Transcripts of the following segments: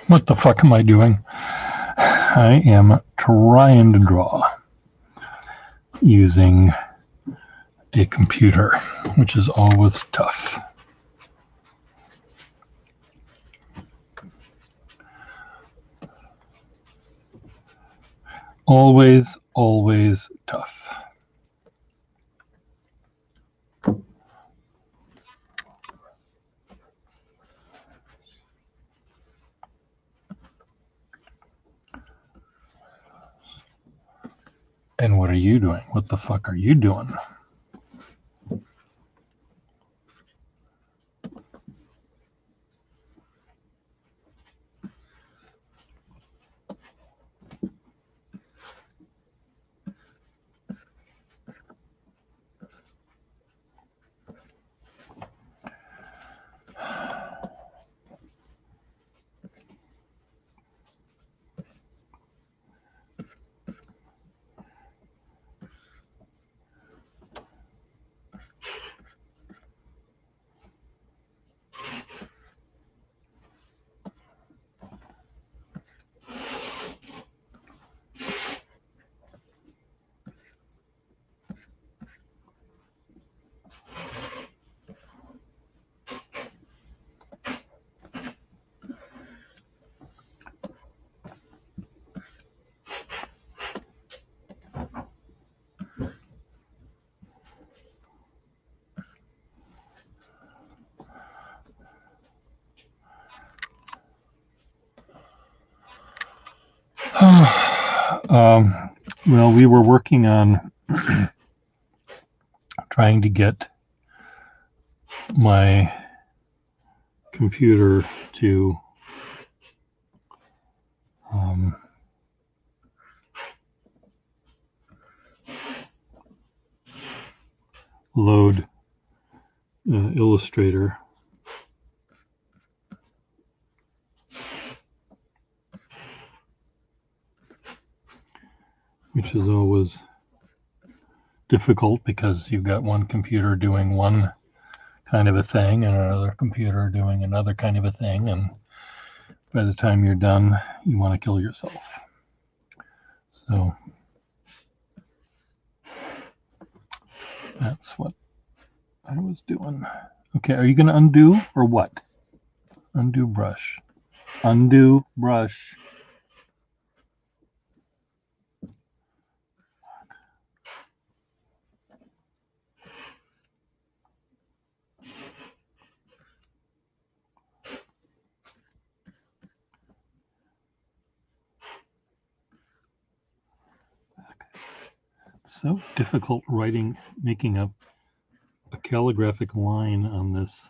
What the fuck am I doing? I am trying to draw using a computer, which is always tough. Always, always tough. And what are you doing? What the fuck are you doing? Well, we were working on trying to get my computer to load Illustrator. Which is always difficult because you've got one computer doing one kind of a thing and another computer doing another kind of a thing, and by the time you're done, you want to kill yourself. So that's what I was doing. Okay, are you going to undo or what? Undo brush. Undo brush. It's so difficult writing, making a calligraphic line on this.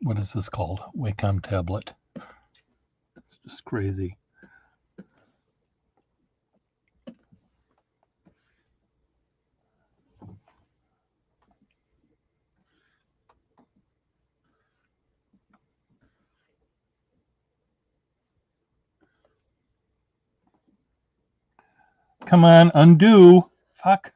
What is this called? Wacom tablet. It's just crazy. Come on, undo. Fuck.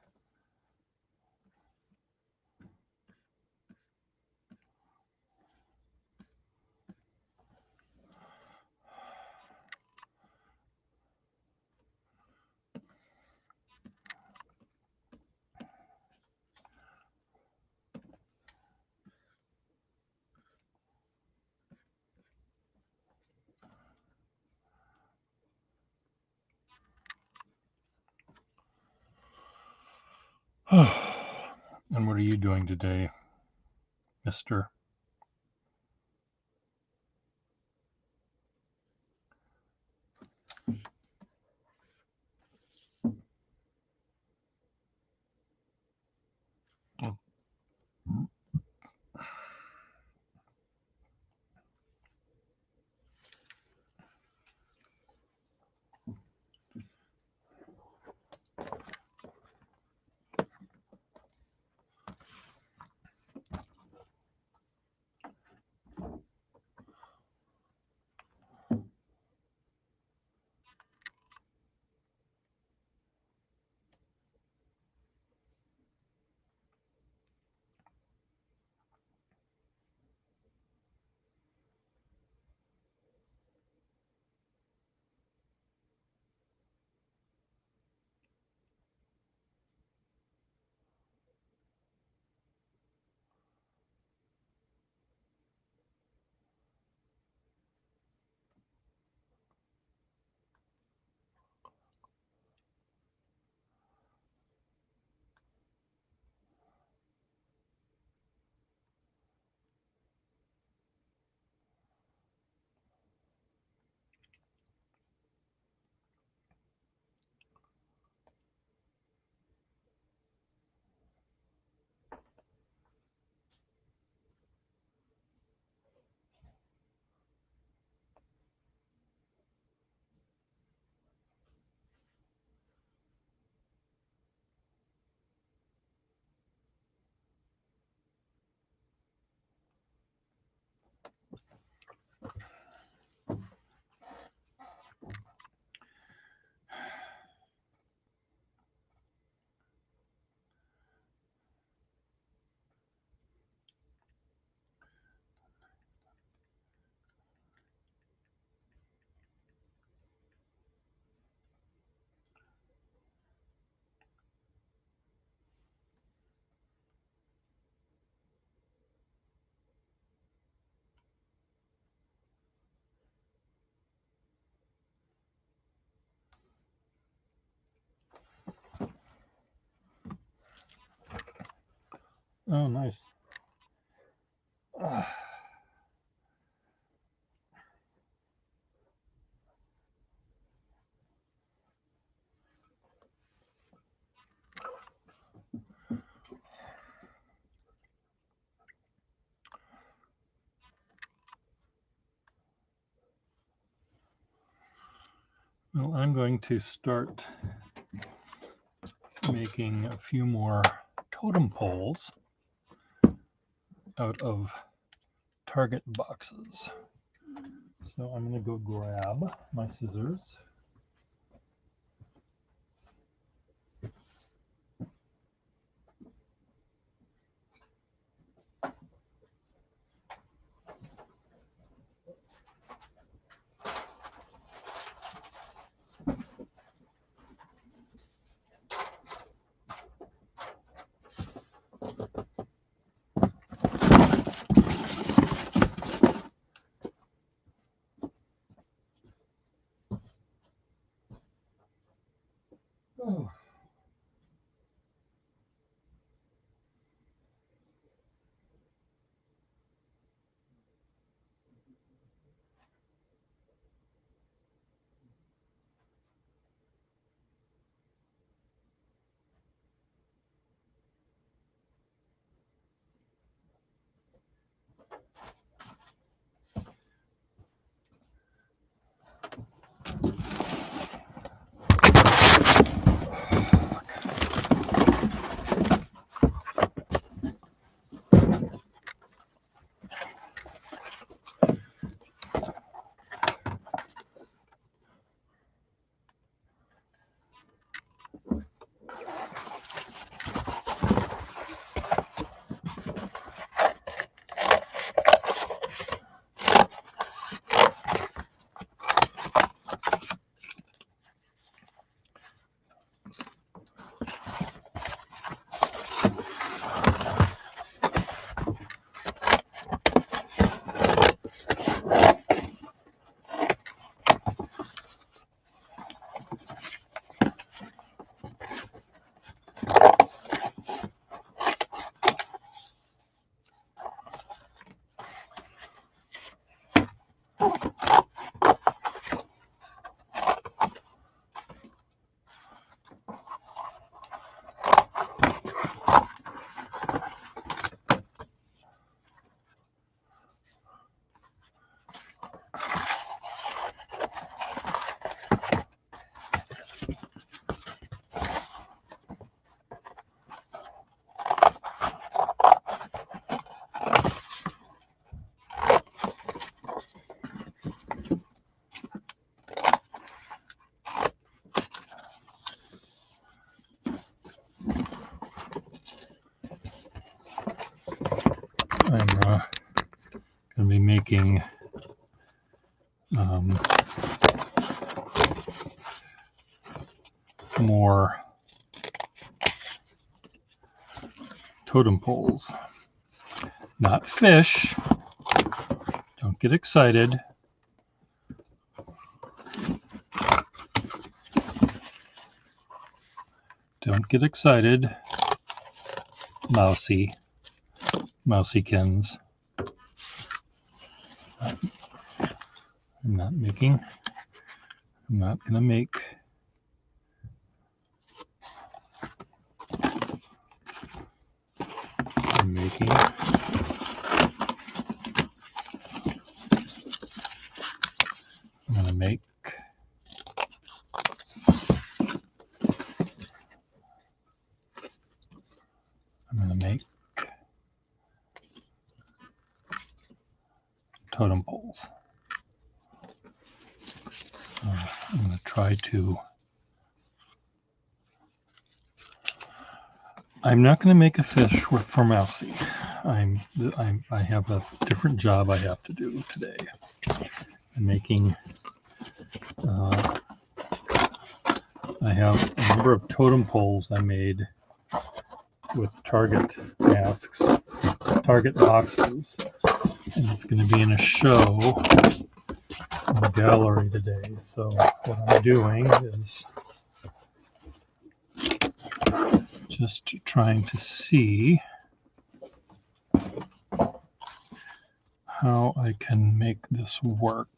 And what are you doing today, mister? Oh, nice. Well, I'm going to start making a few more totem poles out of target boxes. So I'm going to go grab my scissors. Oh. I'm going to be making more totem poles. Not fish. Don't get excited. Don't get excited, mousykins. I'm not going to make I'm making I'm going to make totem poles. So I'm going to try to. I'm not going to make a fish for Mousy. I have a different job I have to do today. I'm making. I have a number of totem poles I made with target masks, target boxes, and it's going to be in a show in the gallery today. So what I'm doing is just trying to see how I can make this work.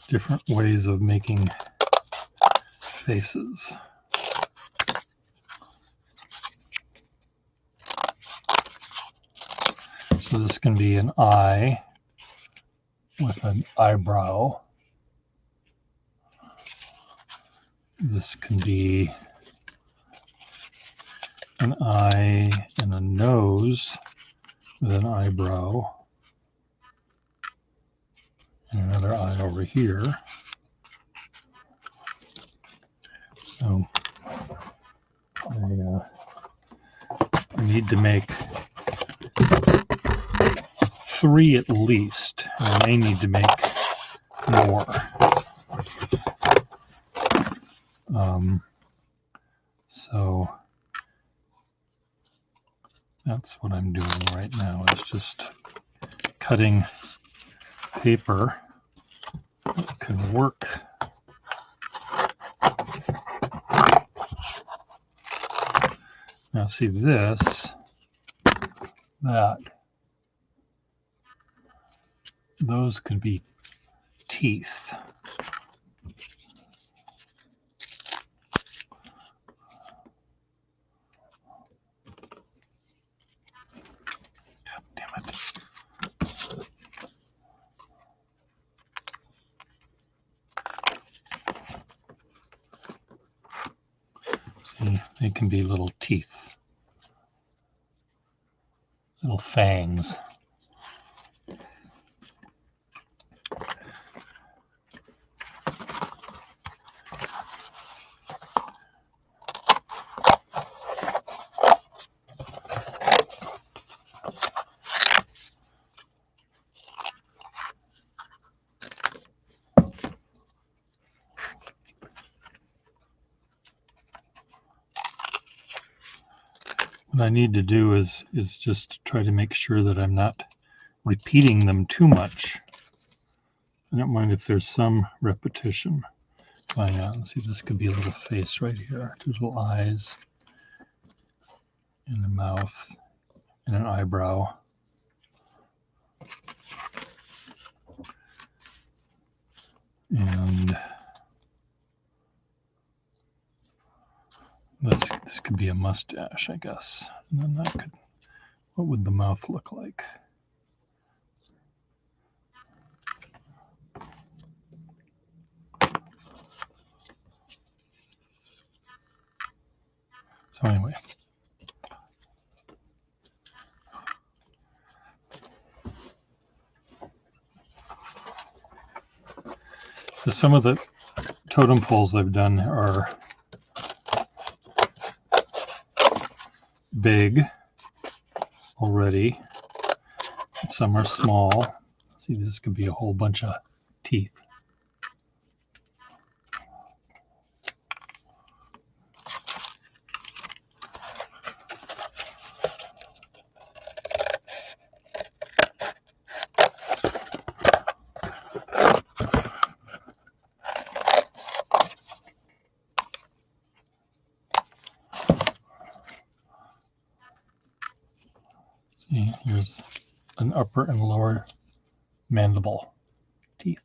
Different ways of making faces. So this can be an eye with an eyebrow. This can be an eye and a nose with an eyebrow. And another eye over here. So I need to make 3 at least. I may need to make more. So that's what I'm doing right now, is just cutting paper that can work. Now see this, those could be teeth. God damn it. See, they can be little teeth, little fangs. What I need to do is just try to make sure that I'm not repeating them too much. I don't mind if there's some repetition going on. See, this could be a little face right here. 2 little eyes and a mouth and an eyebrow. And this could be a mustache, I guess. And then that could, what would the mouth look like? So anyway. So some of the totem poles I've done are big already. Some are small. See, this could be a whole bunch of teeth. See, here's an upper and lower mandible teeth.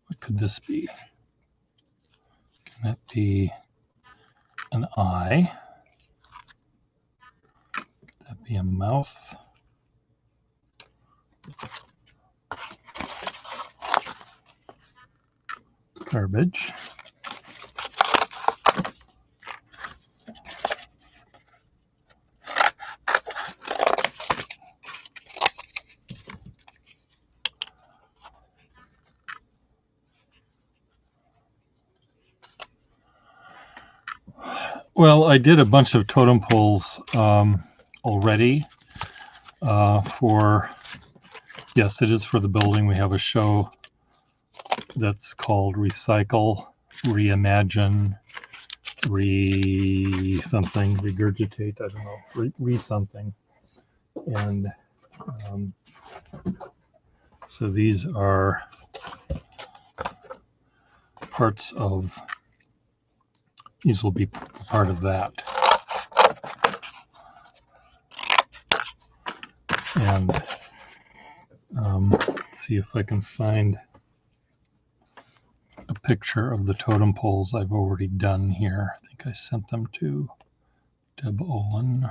What could this be? Can that be an eye? Could that be a mouth? Garbage. Well, I did a bunch of totem poles already for yes, it is for the building. We have a show that's called Recycle, Reimagine, something, regurgitate, I don't know, something. And so these are parts of, these will be part of that. And let's see if I can find a picture of the totem poles I've already done here. I think I sent them to Deb Olin.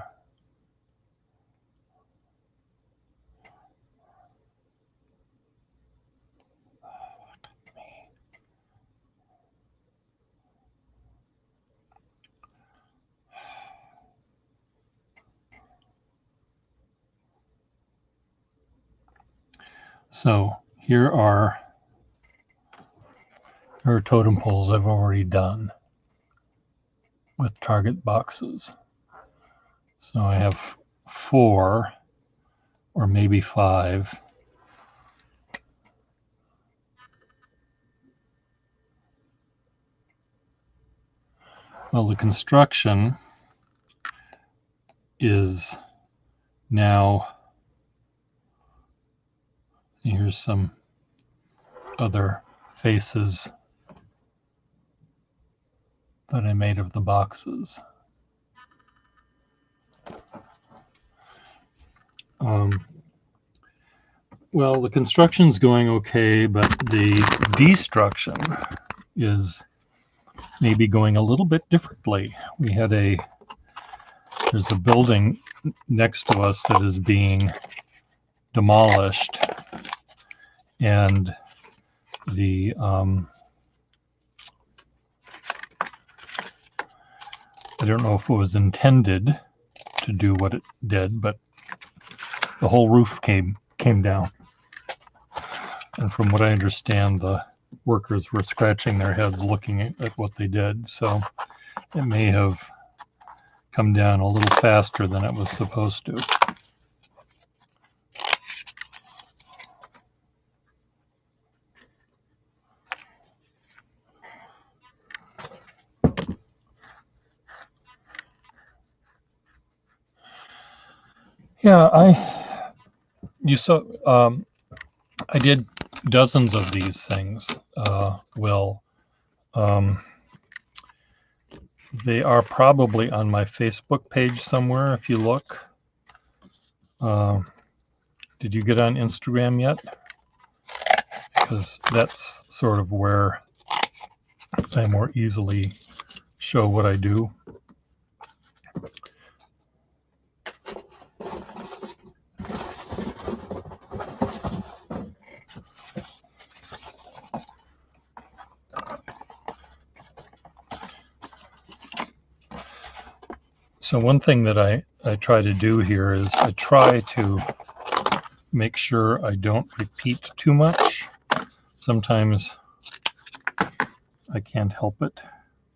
So here are totem poles I've already done with target boxes. So I have 4 or maybe 5. Well, the construction is now, here's some other faces that I made of the boxes. Well, the construction's going okay, but the destruction is maybe going a little bit differently. We had there's a building next to us that is being demolished, and the I don't know if it was intended to do what it did, but the whole roof came down. And from what I understand, the workers were scratching their heads looking at what they did. So it may have come down a little faster than it was supposed to. Yeah, you saw, I did dozens of these things, Will. They are probably on my Facebook page somewhere if you look. Did you get on Instagram yet? Because that's sort of where I more easily show what I do. So one thing that I try to do here is I try to make sure I don't repeat too much. Sometimes I can't help it,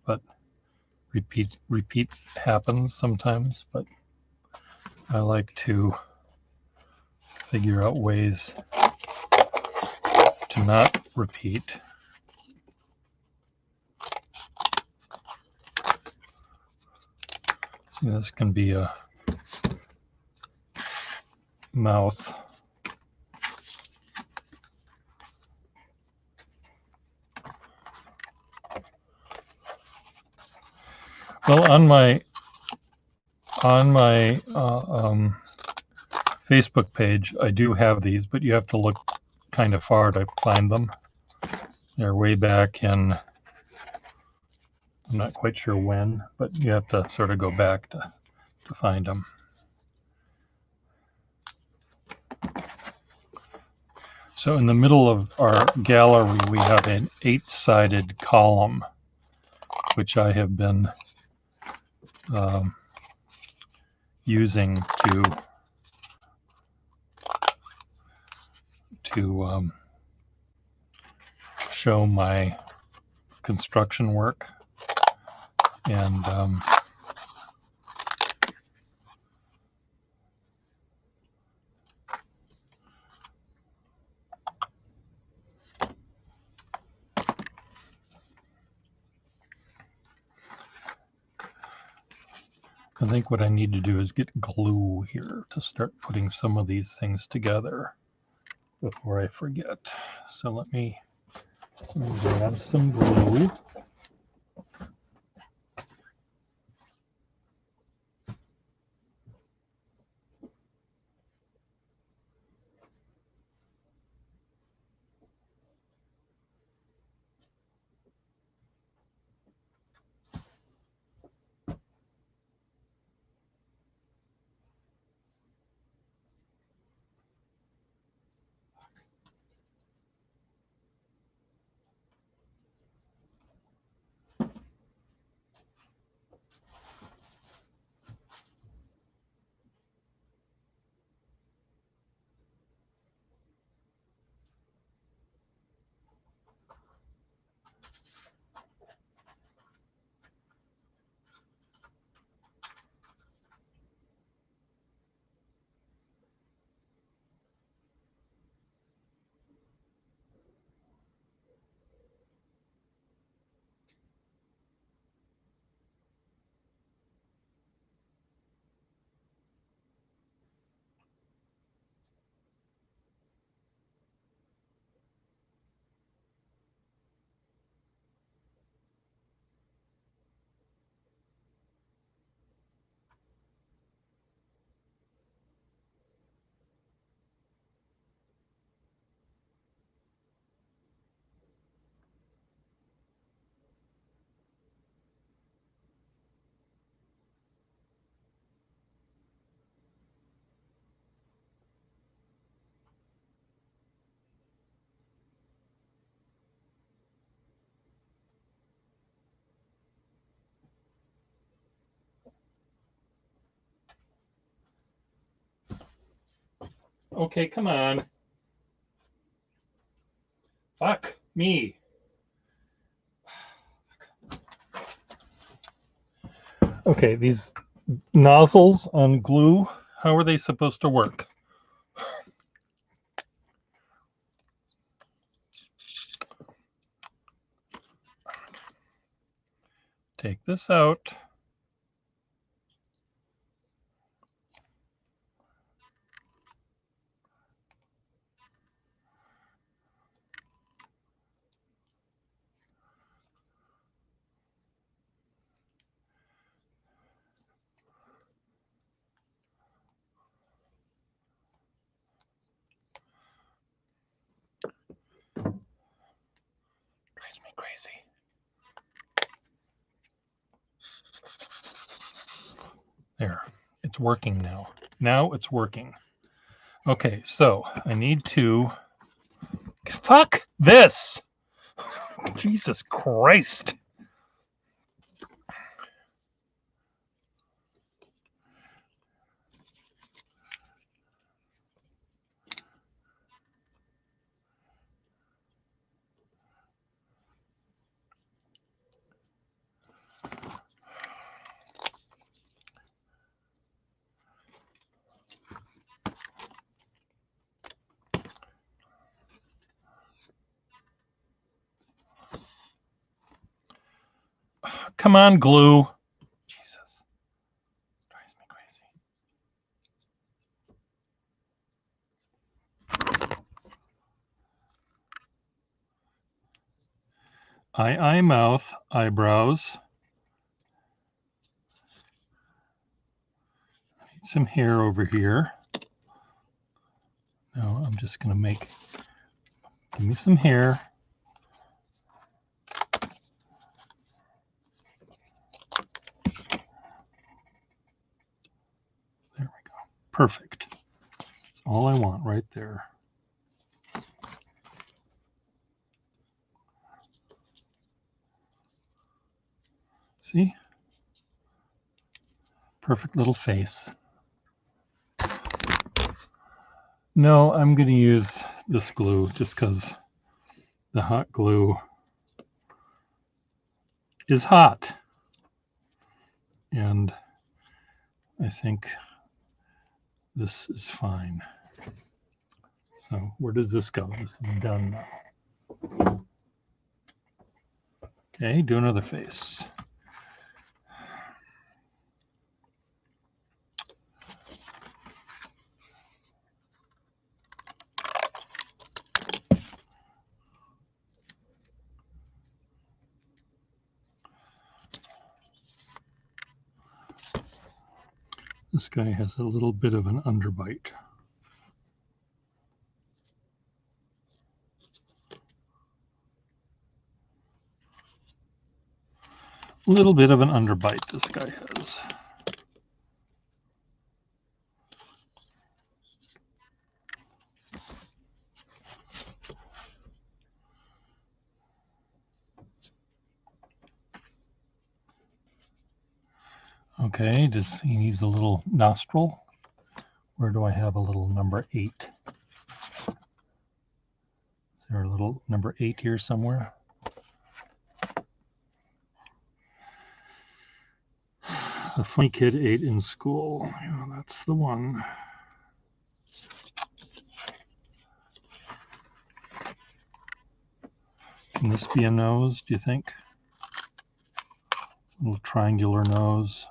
but repeat happens sometimes, but I like to figure out ways to not repeat. See, this can be a mouth. Well, on my Facebook page, I do have these, but you have to look kind of far to find them. They're way back in, I'm not quite sure when, but you have to sort of go back to find them. So in the middle of our gallery, we have an 8-sided column, which I have been using to show my construction work. And I think what I need to do is get glue here to start putting some of these things together before I forget. So let me grab some glue. Okay, come on. Fuck me. Okay, these nozzles on glue, how are they supposed to work? Take this out. Drives me crazy. There, it's working now. Now it's working. Okay, so I need to, fuck this. Jesus Christ. Come on, glue. Jesus. Drives me crazy. Eye, mouth, eyebrows. Need some hair over here. No, I'm just going to give me some hair. There we go. Perfect. That's all I want right there. See? Perfect little face. No, I'm going to use this glue just because the hot glue is hot. And I think this is fine. So where does this go? This is done now. Okay, do another face. This guy has a little bit of an underbite. A little bit of an underbite this guy has. Okay, he needs a little nostril. Where do I have a little number 8? Is there a little number 8 here somewhere? The funny kid ate in school. Yeah, that's the one. Can this be a nose, do you think? A little triangular nose.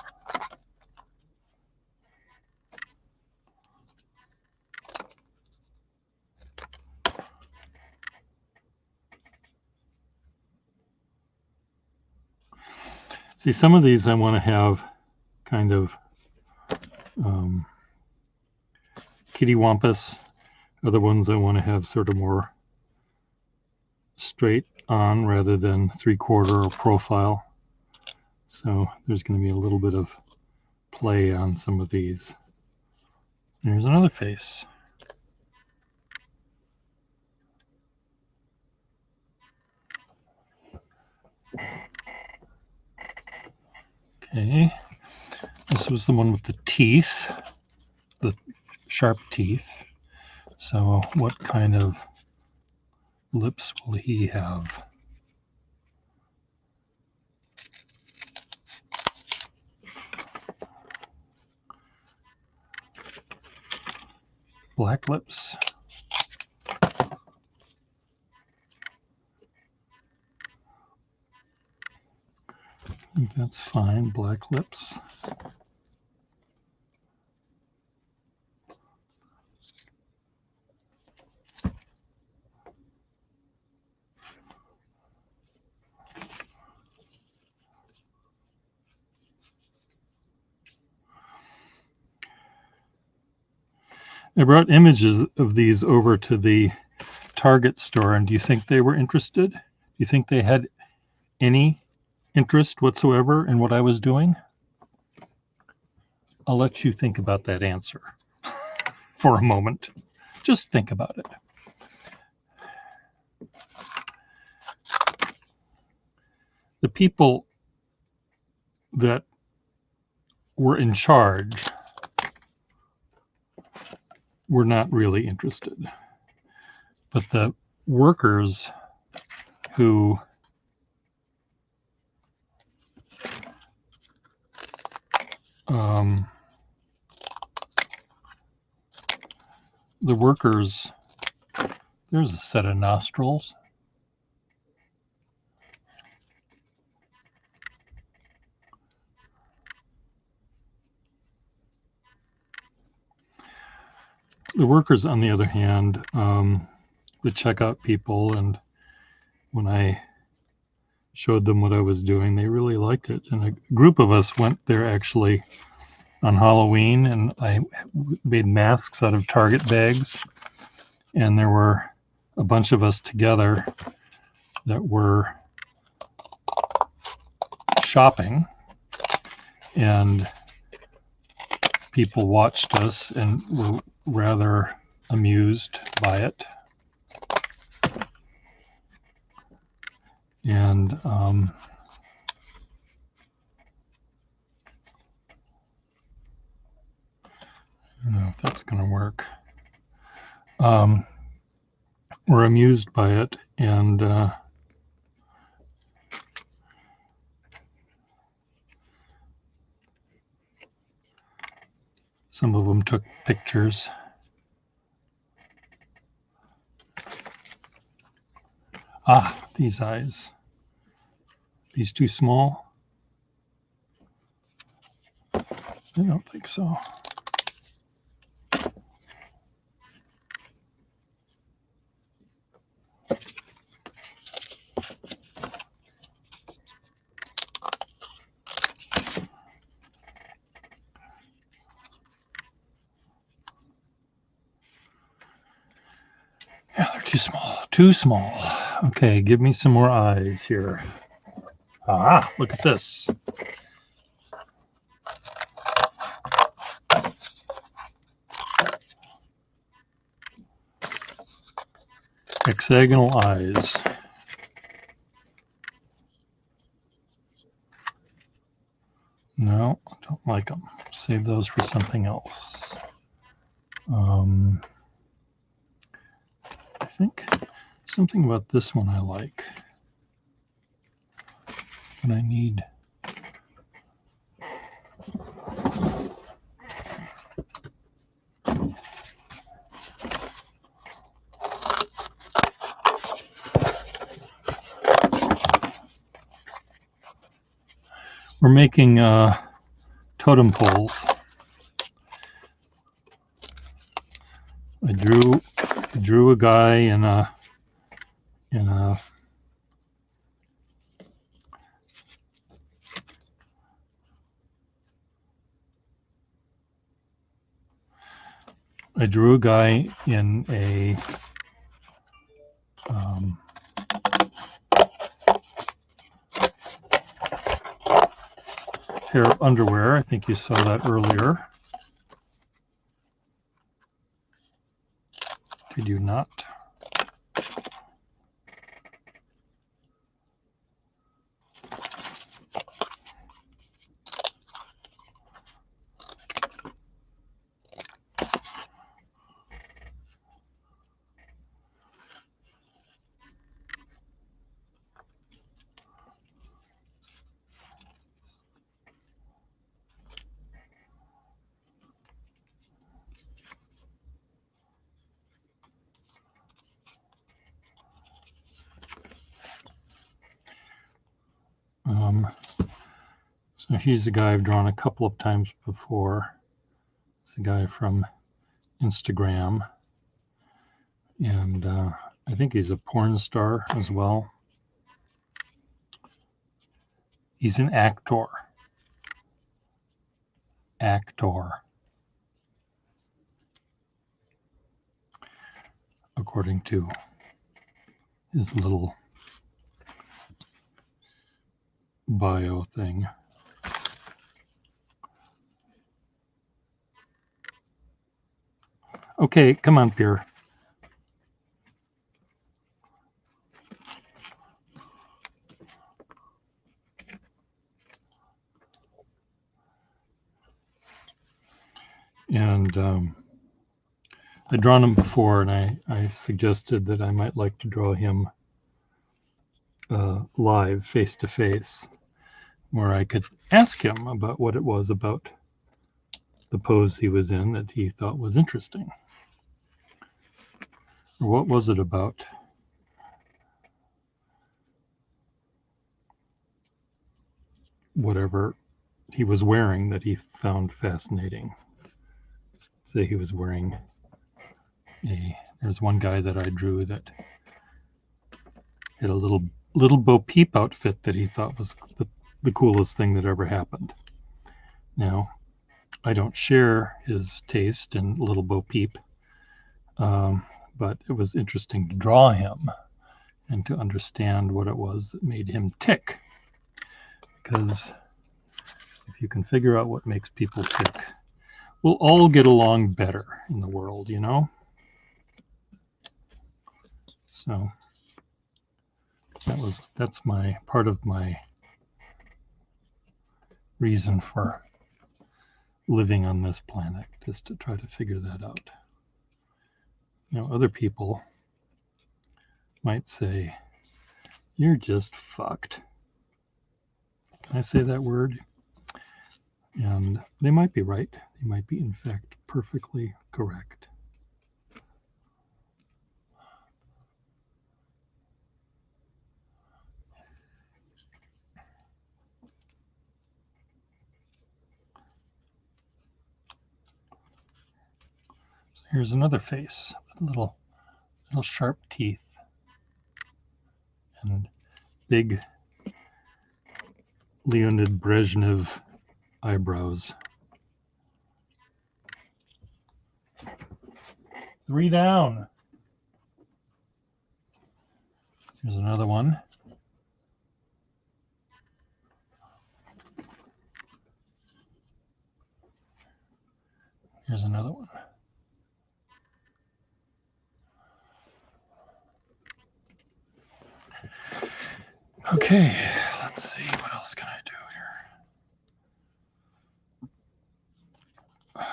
See, some of these I want to have kind of kittywampus. Other ones I want to have sort of more straight on rather than 3/4 or profile. So there's going to be a little bit of play on some of these. Here's another face. Okay, this was the one with the teeth, the sharp teeth. So what kind of lips will he have? Black lips. I think that's fine, black lips. I brought images of these over to the Target store, and do you think they were interested? Do you think they had any interest whatsoever in what I was doing? I'll let you think about that answer for a moment. Just think about it. The people that were in charge were not really interested. But the workers who there's a set of nostrils. The workers, on the other hand, the checkout people, and when I showed them what I was doing, they really liked it. And a group of us went there actually on Halloween, and I made masks out of Target bags. And there were a bunch of us together that were shopping, and people watched us and were rather amused by it. And I don't know if that's going to work. Were amused by it, and some of them took pictures. These eyes. These too small? I don't think so. Yeah, they're too small. Too small. Okay, give me some more eyes here. Ah, look at this. Hexagonal eyes. No, I don't like them. Save those for something else. I think something about this one I like. But I need... We're making totem poles. I drew a guy in a pair of underwear. I think you saw that earlier. Did you not? So he's a guy I've drawn a couple of times before. It's a guy from Instagram, and I think he's a porn star as well. He's an actor. According to his little bio thing. Okay, come on, Pierre. And I'd drawn him before, and I suggested that I might like to draw him live, face-to-face, where I could ask him about what it was about the pose he was in that he thought was interesting. Or what was it about whatever he was wearing that he found fascinating. Say he was wearing there's one guy that I drew that had a little Bo Peep outfit that he thought was the coolest thing that ever happened. Now, I don't share his taste in Little Bo Peep, but it was interesting to draw him and to understand what it was that made him tick. Because if you can figure out what makes people tick, we'll all get along better in the world, you know? So that's my part of my reason for living on this planet, is to try to figure that out. You know, other people might say, you're just fucked. Can I say that word? And they might be right. They might be, in fact, perfectly correct. So here's another face with little sharp teeth and big Leonid Brezhnev eyebrows. 3 down. Here's another one. Here's another one. Okay, let's see, what else can I do here?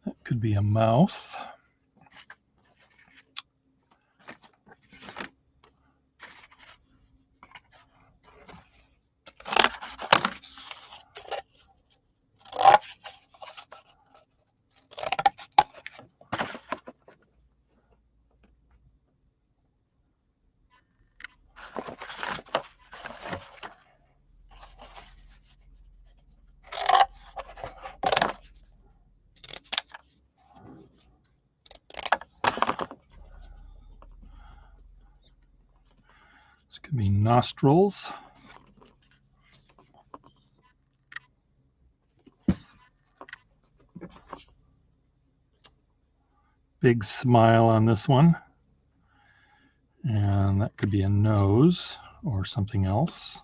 That could be a mouth. This could be nostrils. Big smile on this one. And that could be a nose or something else.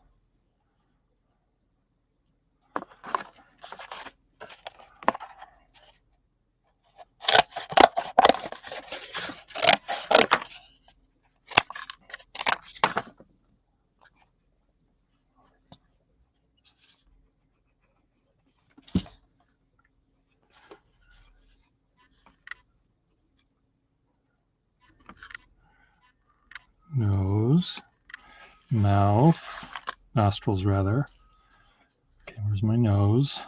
Nose, mouth, nostrils rather. Okay, where's my nose?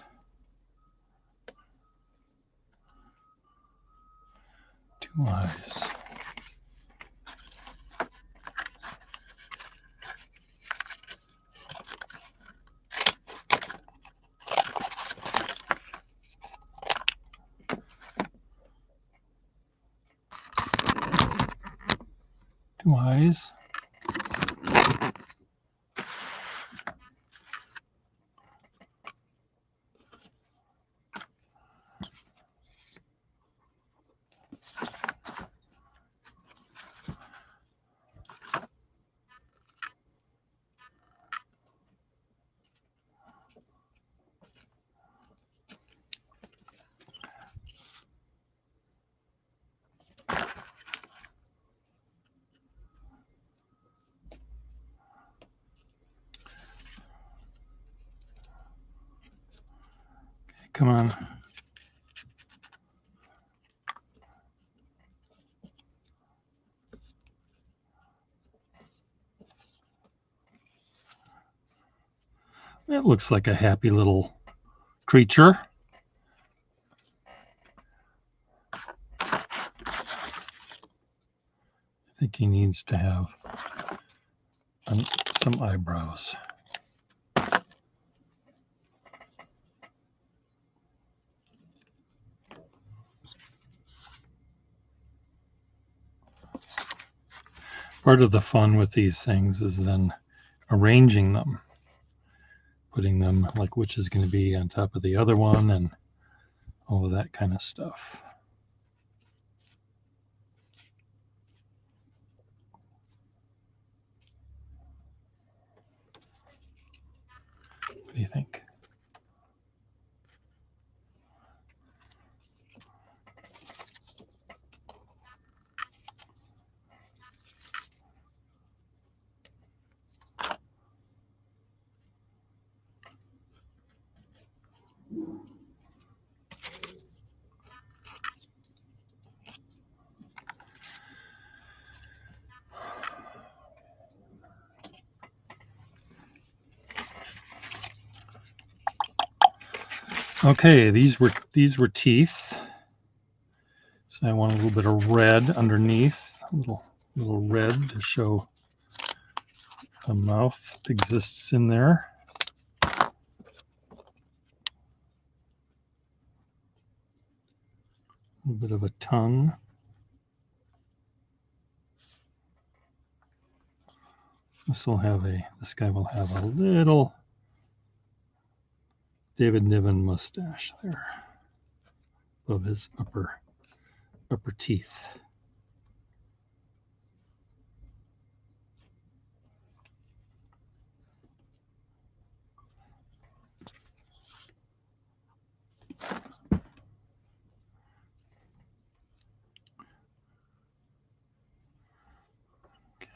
Two eyes. Two eyes. Come on. It looks like a happy little creature. I think he needs to have some eyebrows. Part of the fun with these things is then arranging them, putting them like which is going to be on top of the other one and all of that kind of stuff. What do you think? Okay, these were teeth. So I want a little bit of red underneath, a little red to show a mouth exists in there. A little bit of a tongue. This guy will have a little David Niven mustache there above his upper upper teeth.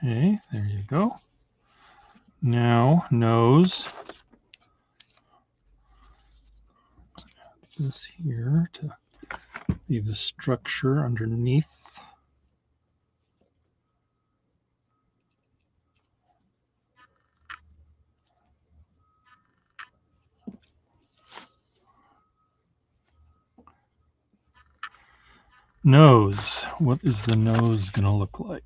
Okay, there you go. Now, nose. This here to leave the structure underneath. Nose. What is the nose going to look like?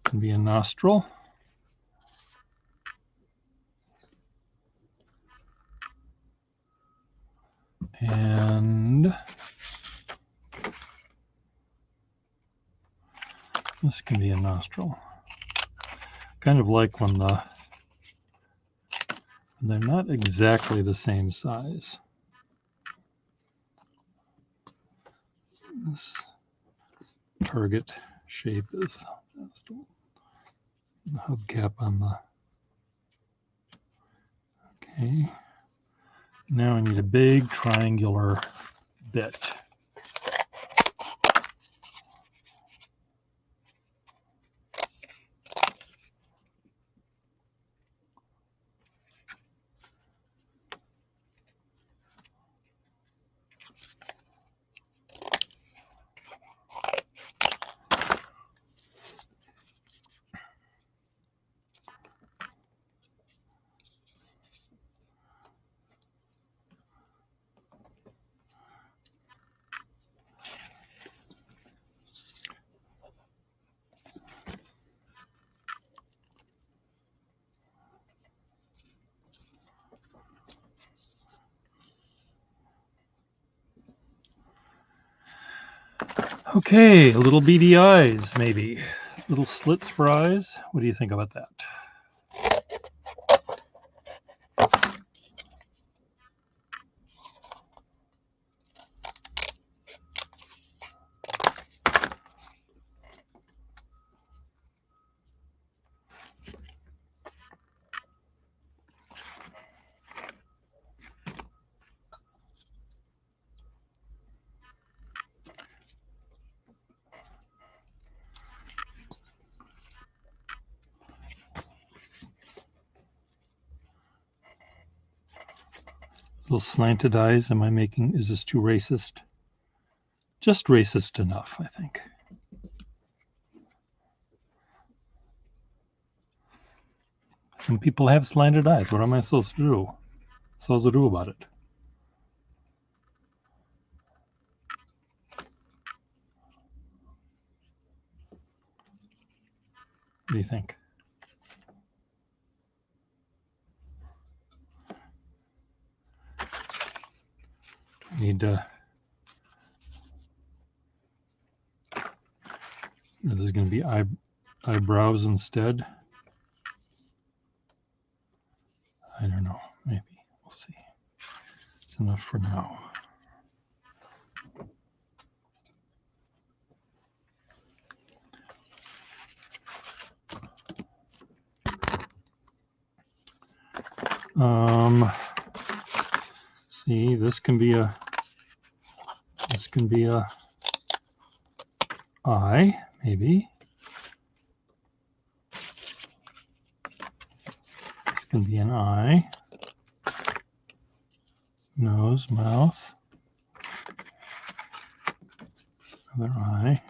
Can be a nostril. And this can be a nostril. Kind of like when they're not exactly the same size. This target shape is the hubcap on the. Okay. Now I need a big triangular bit. Okay, little beady eyes, maybe. Little slits for eyes. What do you think about that? Little slanted eyes. Am I making, is this too racist? Just racist enough, I think. Some people have slanted eyes. What am I supposed to do? Supposed to do about it? What do you think? I need to. There's going to be eyebrows instead. I don't know. Maybe. We'll see. It's enough for now. See, this can be a eye, maybe. This can be an eye. Nose, mouth. Another eye.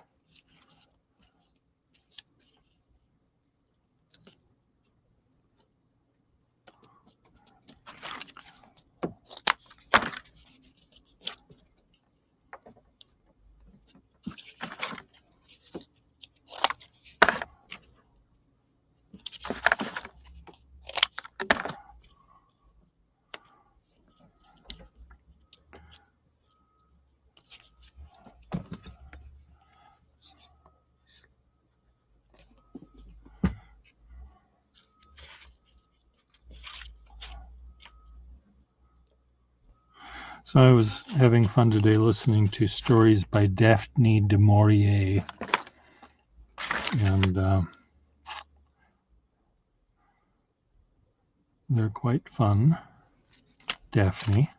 So I was having fun today listening to stories by Daphne du Maurier, and they're quite fun. Daphne.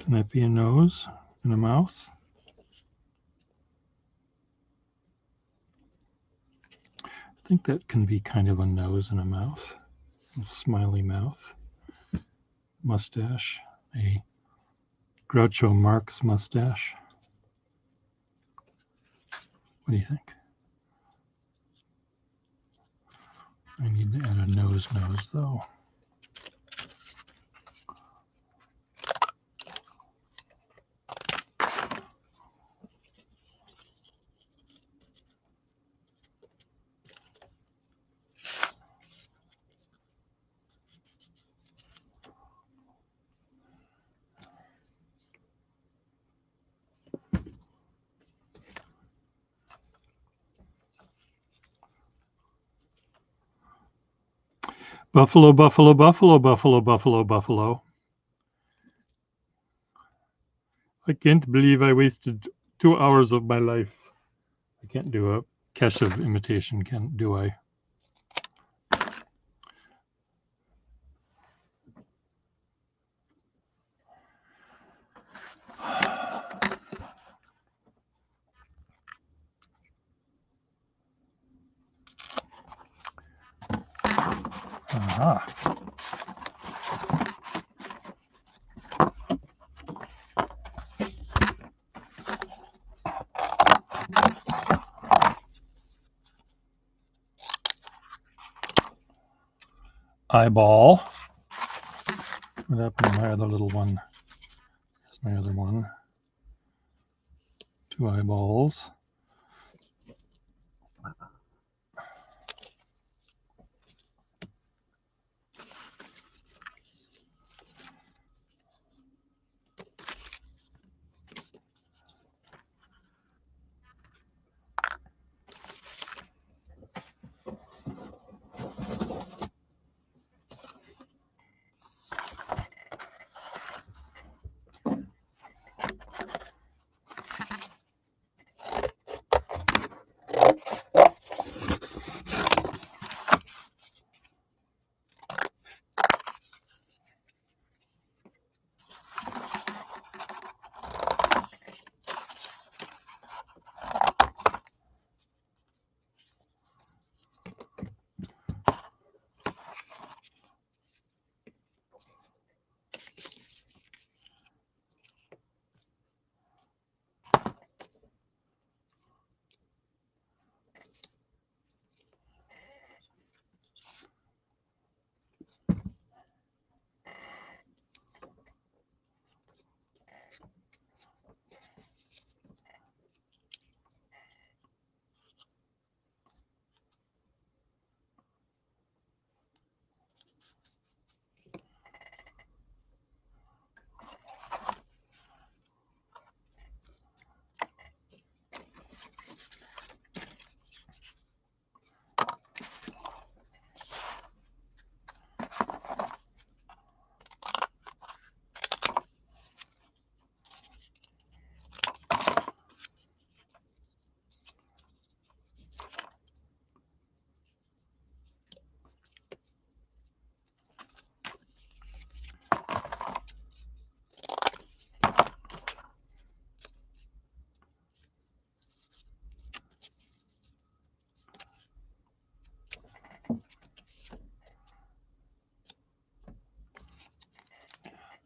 Can that be a nose and a mouth? I think that can be kind of a nose and a mouth. A smiley mouth. Mustache. A Groucho Marx mustache. What do you think? I need to add a nose though. Buffalo, buffalo, buffalo, buffalo, buffalo, buffalo. I can't believe I wasted 2 hours of my life. I can't do a Keshev imitation, do I? Aha. Eyeball. What happened to my other little one? Here's my other one. 2 eyeballs.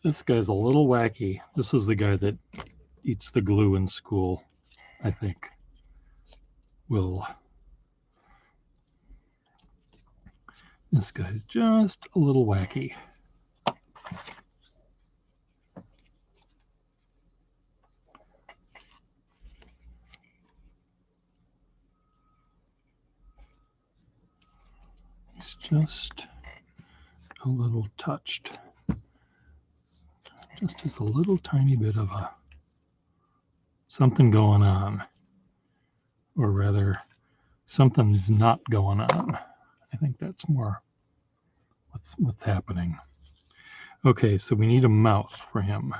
This guy's a little wacky. This is the guy that eats the glue in school, I think. This guy's just a little wacky. He's just a little touched. just has a little tiny bit of a something going on, or rather, something's not going on. I think that's more what's happening. Okay, so we need a mouth for him.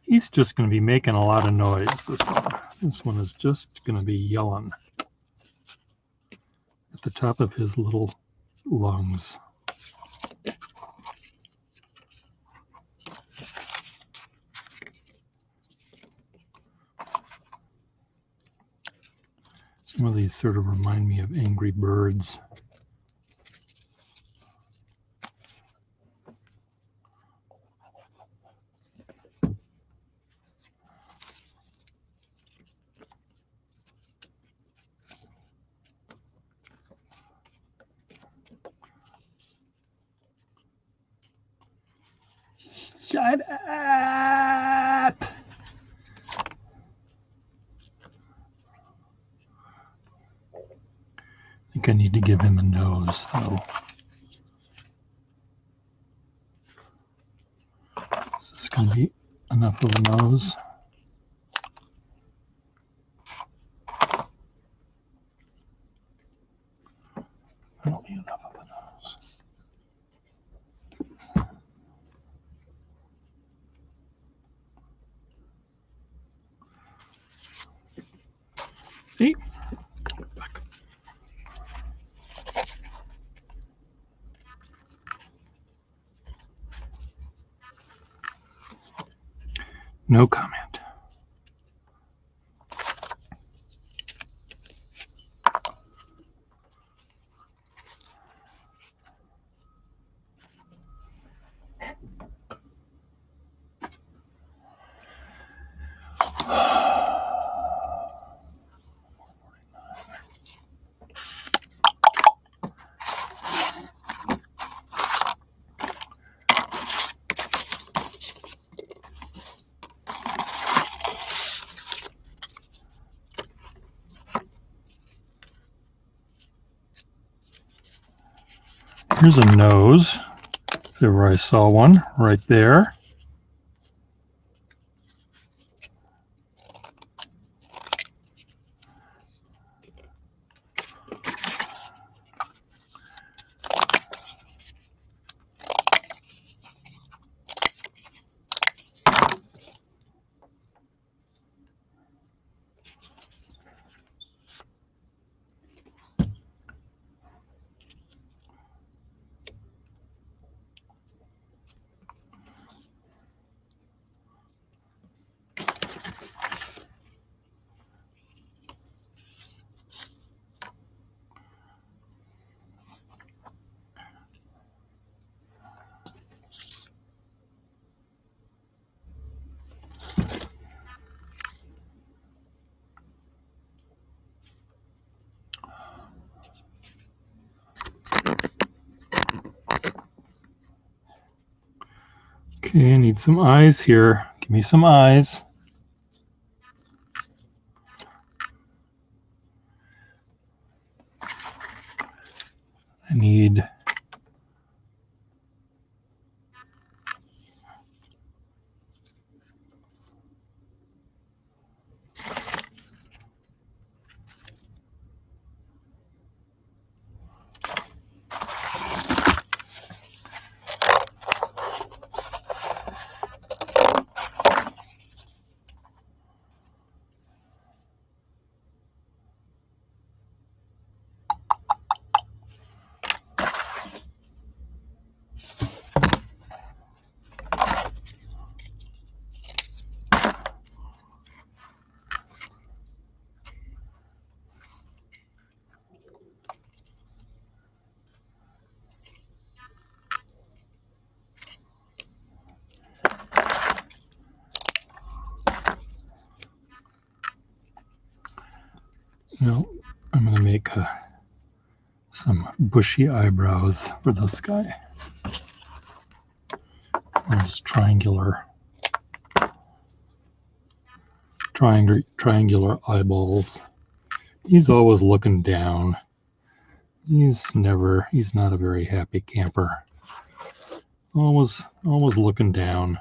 He's just going to be making a lot of noise, this one. This one is just going to be yelling at the top of his little lungs. Some of these sort of remind me of angry birds. Shut up! I think I need to give him a nose, though. Is this going to be enough of a nose? I don't need enough of a nose. See? Back. No comment. Here's a nose, if ever I saw one, right there. Okay, I need some eyes here. Give me some eyes. I need no, I'm going to make some bushy eyebrows for this guy. Those triangular triangular eyeballs. He's always looking down. He's not a very happy camper. Always looking down.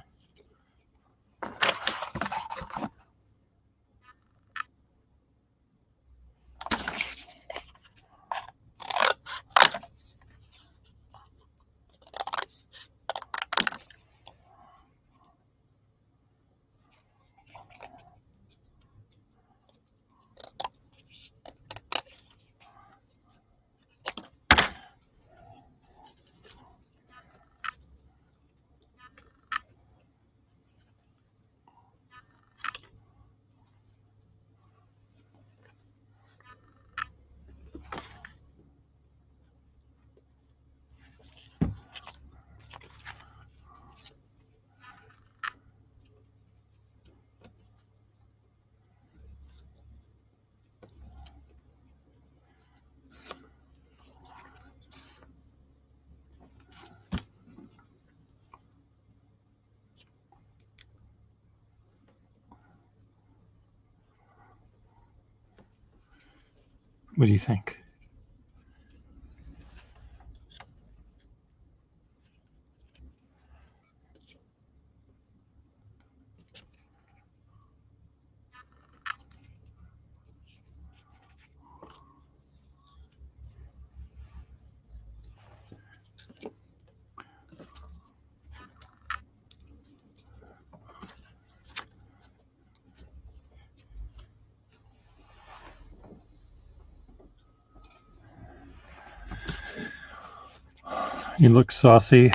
What do you think? He looks saucy.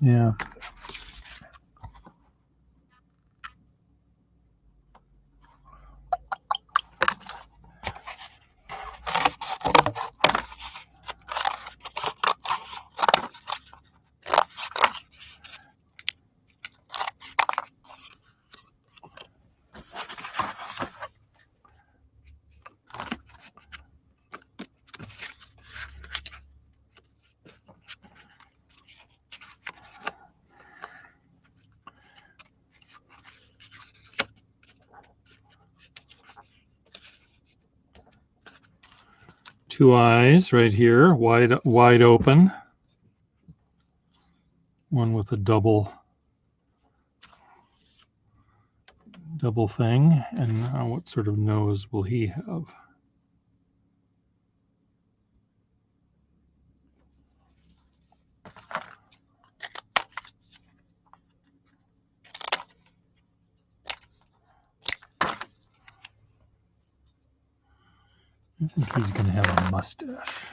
Yeah. Two eyes right here, wide open. One with a double thing. And now what sort of nose will he have? I think he's going to have a mustache.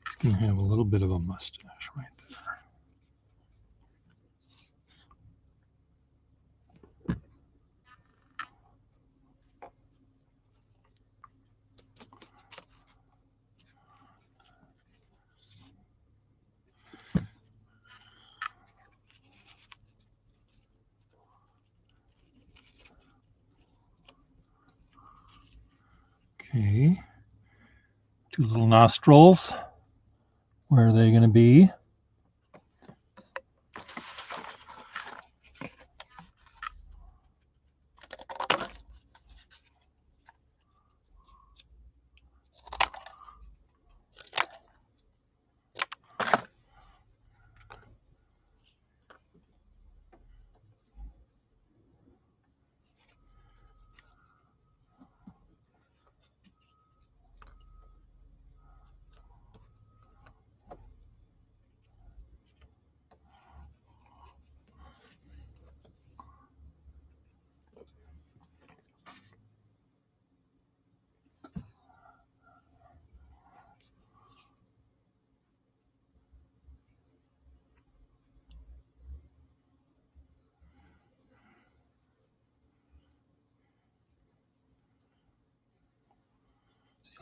He's going to have a little bit of a mustache right there. Okay, two little nostrils. Where are they going to be?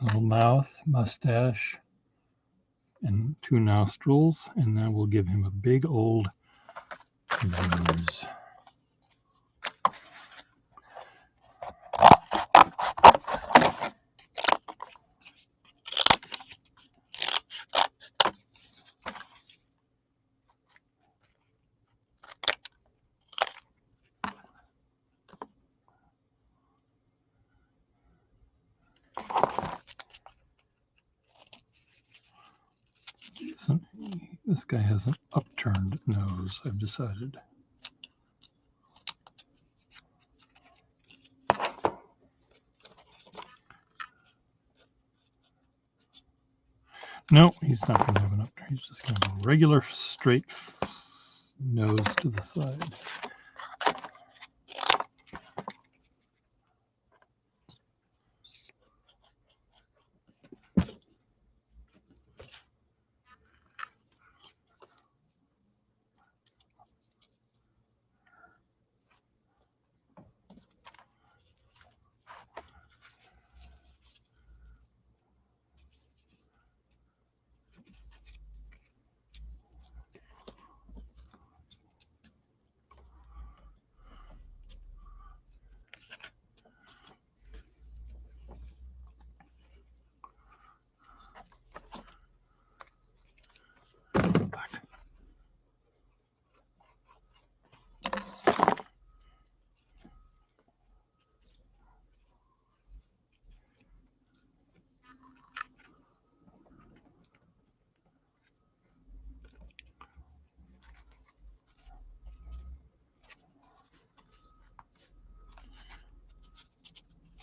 Little mouth, mustache, and two nostrils, and that will give him a big old nose. This guy has an upturned nose, I've decided. No, he's not going to have an upturn. He's just going to have a regular straight nose to the side.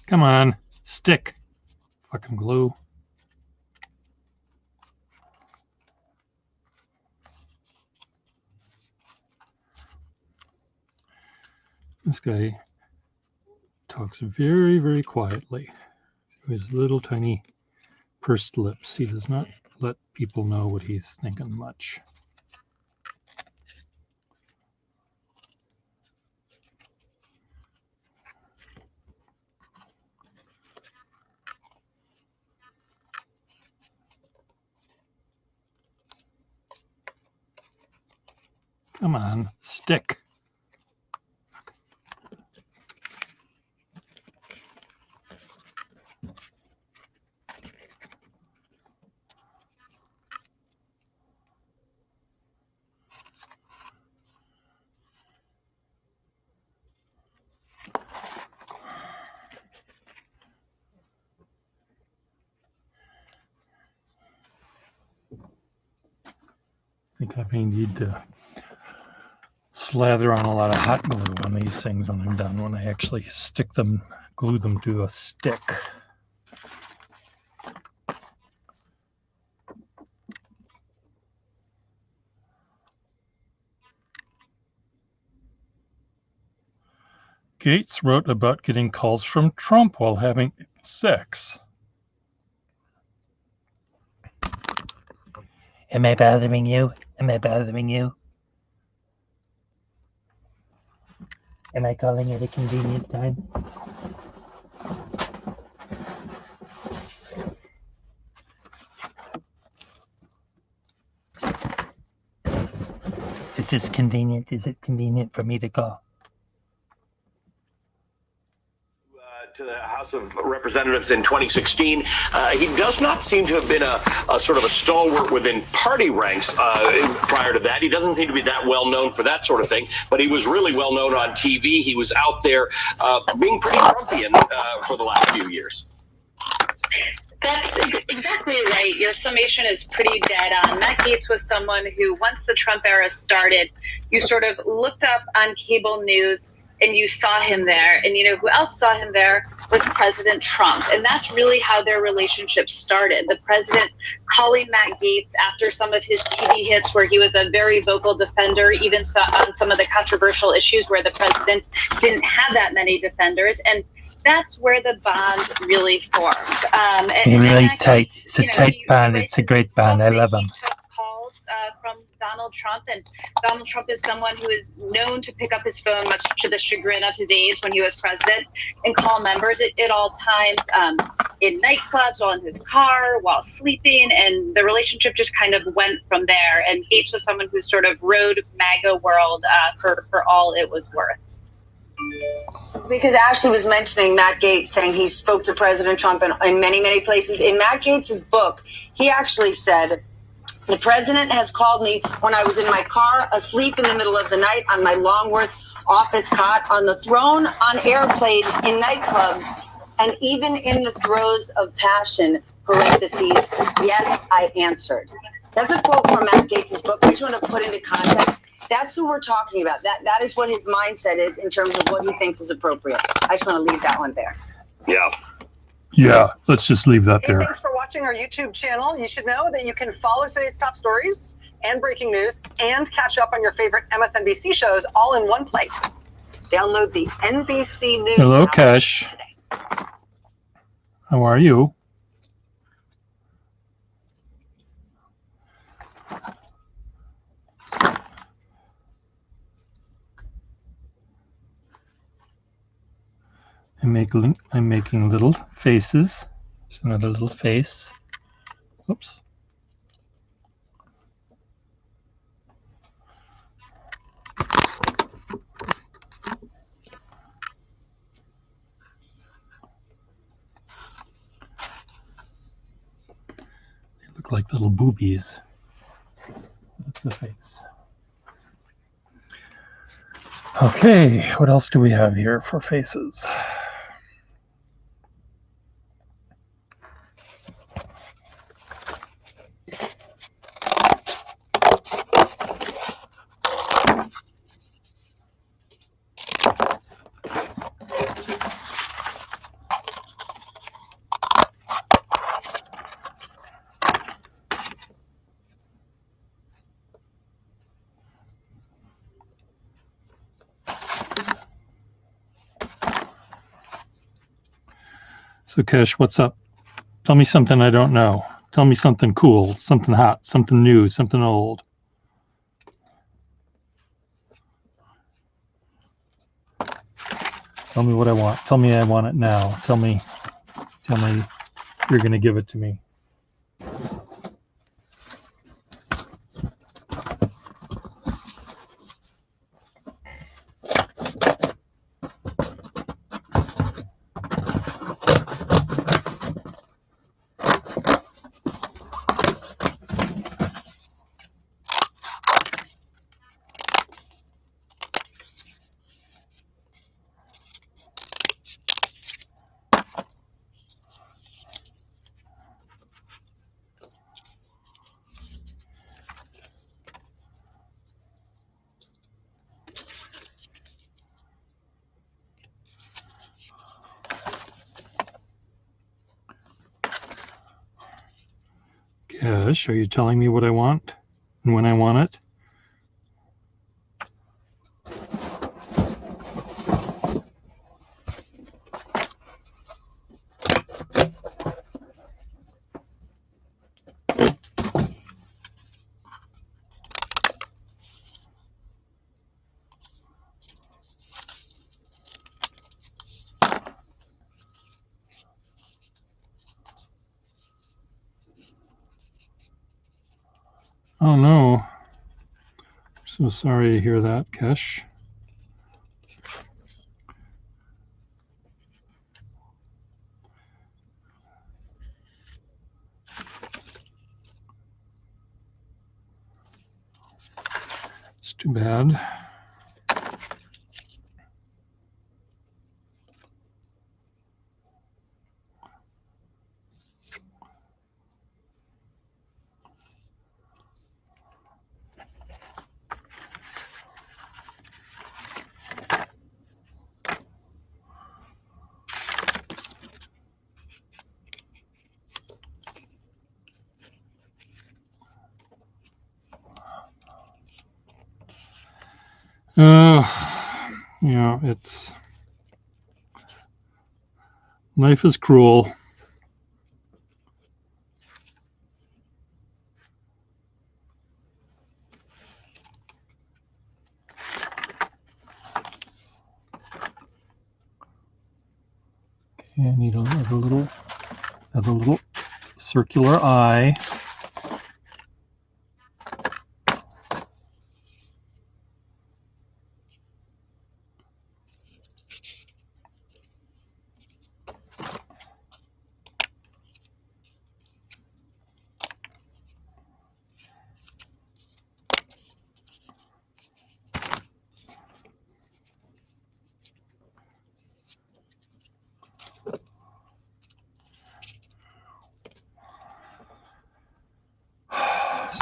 Come on, stick. Fucking glue. This guy talks very, very quietly. His little tiny pursed lips. He does not let people know what he's thinking much. Come on, stick. I think I may need to slather on a lot of hot glue on these things when I'm done, when I actually stick them, glue them to a stick. Gates wrote about getting calls from Trump while having sex. Am I bothering you? Am I bothering you? Am I calling at a convenient time? Is this convenient? Is it convenient for me to call? To the House of Representatives in 2016. He does not seem to have been a sort of a stalwart within party ranks prior to that. He doesn't seem to be that well known for that sort of thing, but he was really well known on TV. He was out there being pretty Trumpian for the last few years. That's exactly right. Your summation is pretty dead on. Matt Gaetz was someone who, once the Trump era started, you sort of looked up on cable news and you saw him there. And you know who else saw him there was President Trump. And that's really how their relationship started. The president calling Matt Gaetz after some of his TV hits where he was a very vocal defender, even on some of the controversial issues where the president didn't have that many defenders. And that's where the bond really formed. Really tight. It's a tight bond. It's a great bond. I love him. He took calls from Donald Trump, and Donald Trump is someone who is known to pick up his phone, much to the chagrin of his aides when he was president, and call members at all times, in nightclubs, while in his car, while sleeping, and the relationship just kind of went from there. And Gaetz was someone who sort of rode MAGA world for all it was worth. Because Ashley was mentioning Matt Gaetz, saying he spoke to President Trump in many, many places. In Matt Gaetz's book, he actually said, the president has called me when I was in my car, asleep in the middle of the night, on my Longworth office cot, on the throne, on airplanes, in nightclubs, and even in the throes of passion, parentheses, yes, I answered. That's a quote from Matt Gates' book. I just want to put into context. That's who we're talking about. That is what his mindset is in terms of what he thinks is appropriate. I just want to leave that one there. Yeah. Yeah, let's just leave that Hey, there. thanks for watching our YouTube channel. You should know that you can follow today's top stories and breaking news and catch up on your favorite MSNBC shows all in one place. Download the NBC News Hello, app Kesh. today. How are you? I'm making little faces. Just another little face. Oops. They look like little boobies. That's the face. Okay, what else do we have here for faces? So, Kesh, what's up? Tell me something I don't know. Tell me something cool, something hot, something new, something old. Tell me what I want. Tell me I want it now. Tell me you're going to give it to me. Kesh, are you telling me what I want and when I want it? Oh no. So sorry to hear that, Kesh. It's too bad. It's life is cruel. Okay, I need another little circular eye.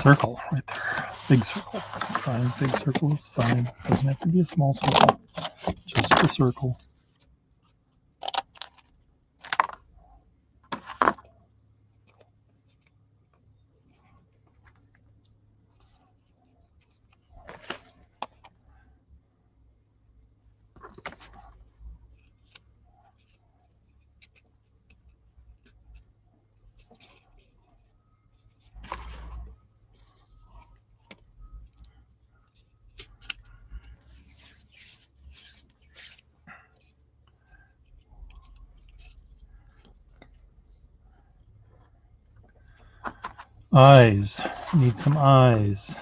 Circle right there. Big circle. Fine. Big circle is fine. Doesn't have to be a small circle. Just a circle. Eyes. Need some eyes.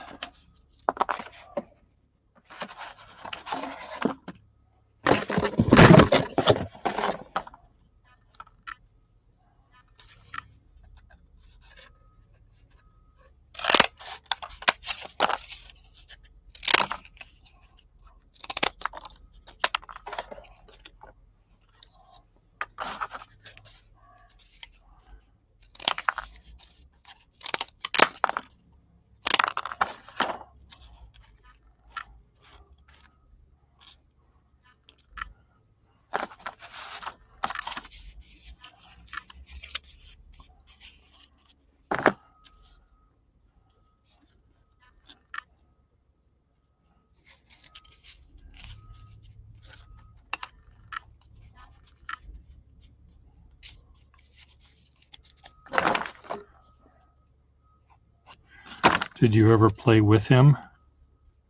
Did you ever play with him?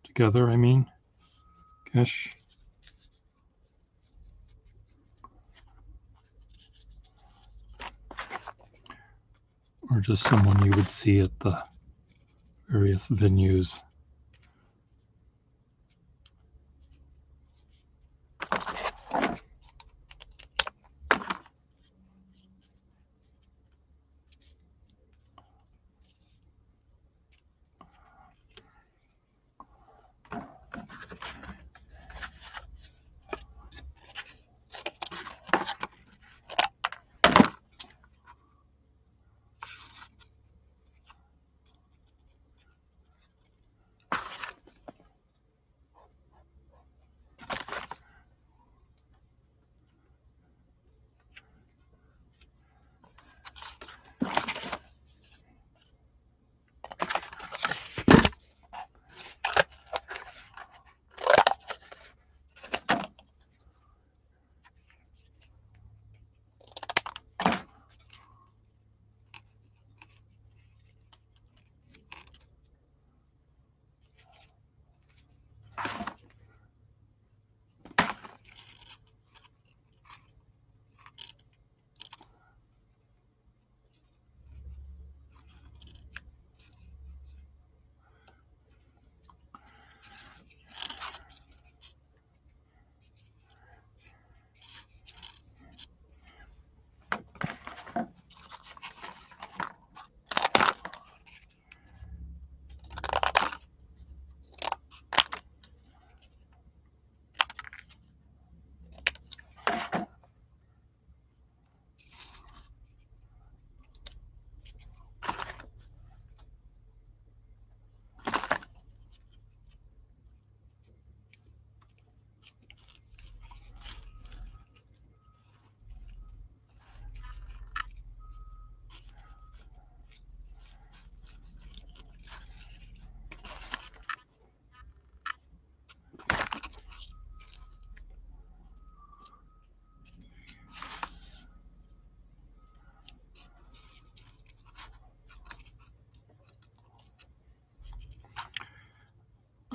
Together, I mean. Gish? Or just someone you would see at the various venues?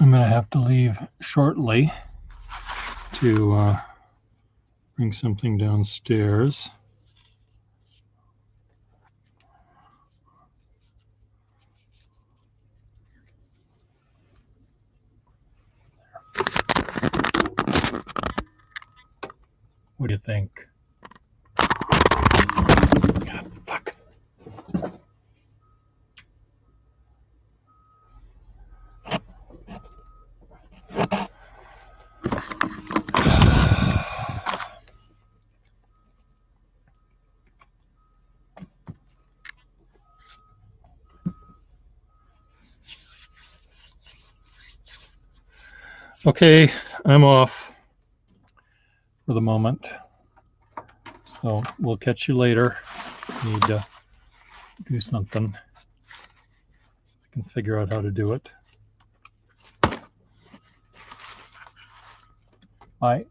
I'm going to have to leave shortly to bring something downstairs. What do you think? God, fuck. Okay, I'm off for the moment. So we'll catch you later. Need to do something. I can figure out how to do it. Bye.